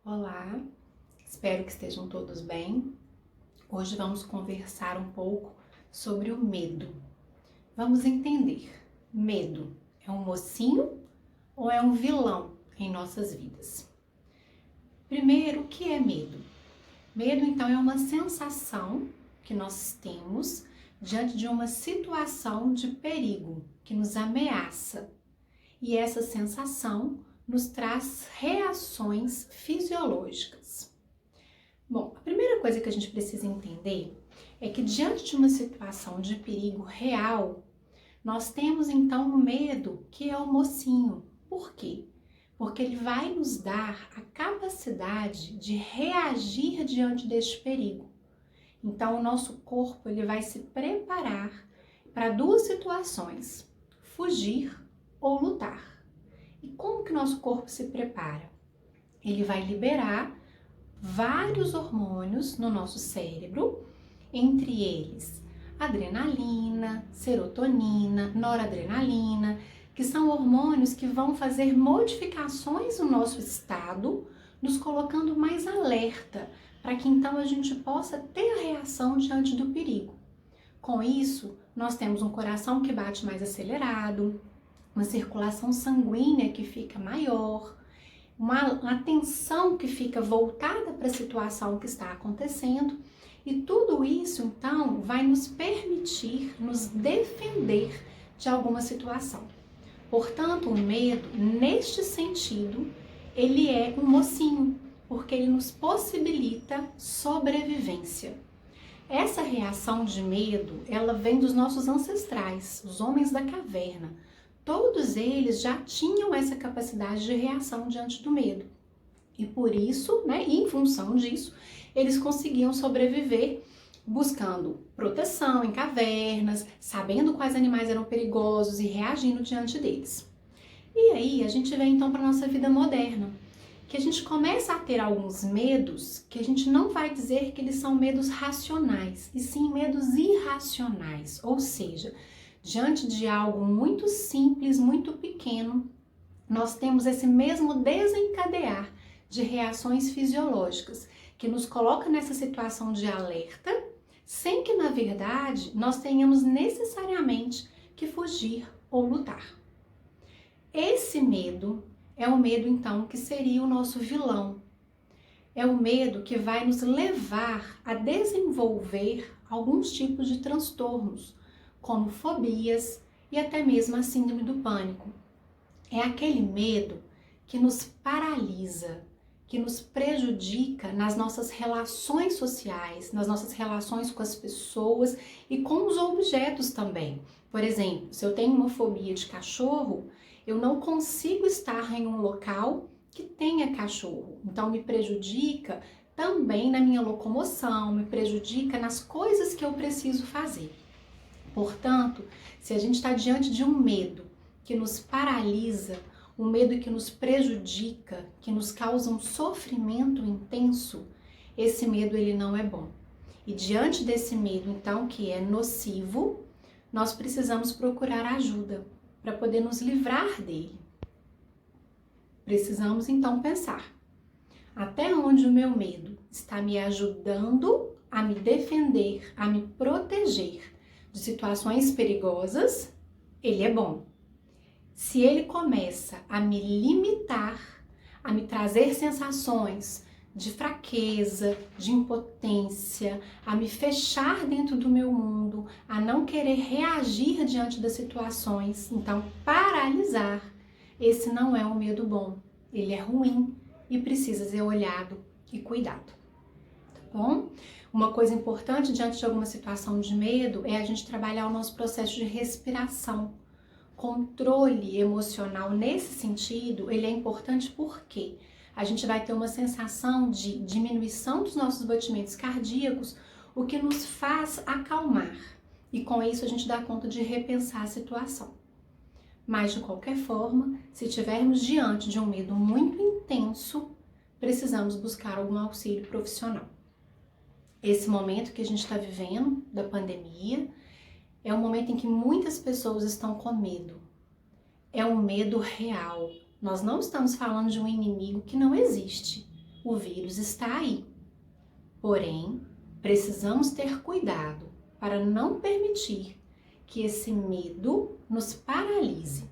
Olá, espero que estejam todos bem. Hoje vamos conversar um pouco sobre o medo. Vamos entender, medo é um mocinho ou é um vilão em nossas vidas? Primeiro, o que é medo? Medo, então, é uma sensação que nós temos diante de uma situação de perigo que nos ameaça. E essa sensação nos traz reações fisiológicas. Bom, a primeira coisa que a gente precisa entender é que diante de uma situação de perigo real, nós temos então o medo, que é o mocinho. Por quê? Porque ele vai nos dar a capacidade de reagir diante deste perigo. Então, o nosso corpo ele vai se preparar para duas situações: fugir ou lutar. E como que o nosso corpo se prepara? Ele vai liberar vários hormônios no nosso cérebro, entre eles adrenalina, serotonina, noradrenalina, que são hormônios que vão fazer modificações no nosso estado, nos colocando mais alerta, para que então a gente possa ter a reação diante do perigo. Com isso, nós temos um coração que bate mais acelerado, uma circulação sanguínea que fica maior, uma atenção que fica voltada para a situação que está acontecendo, e tudo isso então vai nos permitir nos defender de alguma situação. Portanto, o medo, neste sentido, ele é um mocinho, porque ele nos possibilita sobrevivência. Essa reação de medo, ela vem dos nossos ancestrais, os homens da caverna. Todos eles já tinham essa capacidade de reação diante do medo. E por isso, e em função disso, eles conseguiam sobreviver buscando proteção em cavernas, sabendo quais animais eram perigosos e reagindo diante deles. E aí a gente vem então para a nossa vida moderna, que a gente começa a ter alguns medos que a gente não vai dizer que eles são medos racionais, e sim medos irracionais, ou seja, diante de algo muito simples, muito pequeno, nós temos esse mesmo desencadear de reações fisiológicas que nos coloca nessa situação de alerta, sem que, na verdade, nós tenhamos necessariamente que fugir ou lutar. Esse medo é o medo, então, que seria o nosso vilão. É o medo que vai nos levar a desenvolver alguns tipos de transtornos, como fobias e até mesmo a síndrome do pânico. É aquele medo que nos paralisa, que nos prejudica nas nossas relações sociais, nas nossas relações com as pessoas e com os objetos também. Por exemplo, se eu tenho uma fobia de cachorro, eu não consigo estar em um local que tenha cachorro. Então me prejudica também na minha locomoção, me prejudica nas coisas que eu preciso fazer. Portanto, se a gente está diante de um medo que nos paralisa, um medo que nos prejudica, que nos causa um sofrimento intenso, esse medo ele não é bom. E diante desse medo, então, que é nocivo, nós precisamos procurar ajuda para poder nos livrar dele. Precisamos então pensar: até onde o meu medo está me ajudando a me defender, a me proteger de situações perigosas, ele é bom. Se ele começa a me limitar, a me trazer sensações de fraqueza, de impotência, a me fechar dentro do meu mundo, a não querer reagir diante das situações, então paralisar, esse não é um medo bom. Ele é ruim e precisa ser olhado e cuidado. Tá bom? Uma coisa importante diante de alguma situação de medo é a gente trabalhar o nosso processo de respiração. Controle emocional nesse sentido, ele é importante porque a gente vai ter uma sensação de diminuição dos nossos batimentos cardíacos, o que nos faz acalmar. E com isso a gente dá conta de repensar a situação. Mas de qualquer forma, se estivermos diante de um medo muito intenso, precisamos buscar algum auxílio profissional. Esse momento que a gente está vivendo, da pandemia, é um momento em que muitas pessoas estão com medo. É um medo real. Nós não estamos falando de um inimigo que não existe. o vírus está aí. Porém, precisamos ter cuidado para não permitir que esse medo nos paralise.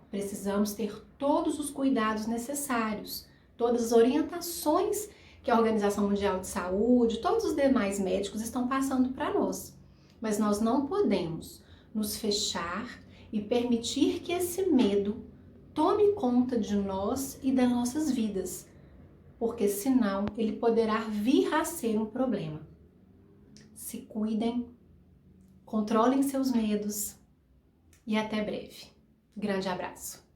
Precisamos ter todos os cuidados necessários, todas as orientações que a Organização Mundial de Saúde, todos os demais médicos estão passando para nós. Mas nós não podemos nos fechar e permitir que esse medo tome conta de nós e das nossas vidas, porque senão ele poderá vir a ser um problema. Se cuidem, controlem seus medos e até breve. Grande abraço!